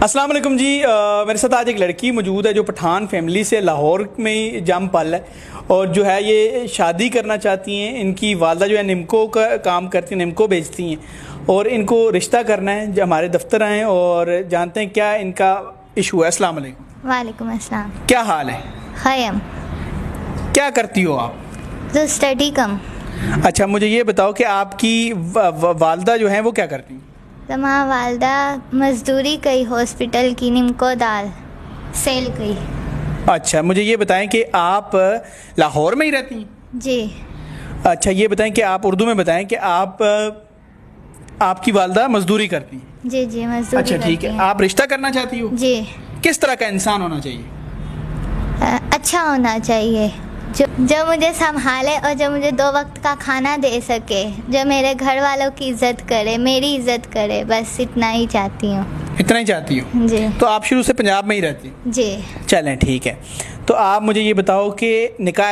السلام علیکم جی، میرے ساتھ آج ایک لڑکی موجود ہے جو پٹھان فیملی سے لاہور میں جم پل ہے اور جو ہے یہ شادی کرنا چاہتی ہیں۔ ان کی والدہ جو ہے نمکو کا کام کرتی ہیں، نمکو بیچتی ہیں اور ان کو رشتہ کرنا ہے۔ جو ہمارے دفتر آئے اور جانتے ہیں کیا ان کا ایشو ہے۔ السلام علیکم۔ وعلیکم السلام۔ کیا حال ہے؟ خیم۔ کیا کرتی ہو آپ؟ جو اسٹڈی کم۔ اچھا، مجھے یہ بتاؤ کہ آپ کی والدہ جو ہیں وہ کیا کرتی ہیں؟ تمام والدہ مزدوری کئی، ہاسپٹل کی، نمکو دال سیل کی۔ اچھا، مجھے یہ بتائیں کہ آپ لاہور میں ہی رہتی ہیں؟ جی۔ اچھا، یہ بتائیں کہ آپ اردو میں بتائیں کہ آپ کی والدہ مزدوری کرتی ہیں؟ جی جی مزدوری۔ اچھا ٹھیک ہے، آپ رشتہ کرنا چاہتی ہو؟ جی۔ کس طرح کا انسان ہونا چاہیے؟ اچھا ہونا چاہیے، جو مجھے سنبھالے اور جو مجھے 2 وقت کا کھانا دے سکے، جو میرے گھر والوں کی عزت کرے، میری عزت کرے، بس اتنا ہی چاہتی ہوں۔ اتنا ہی چاہتی ہوں؟ جی۔ تو آپ شروع سے پنجاب میں ہی رہتی ہیں؟ جی۔ چلیں ٹھیک ہے، تو آپ مجھے یہ بتاؤ کہ نکاح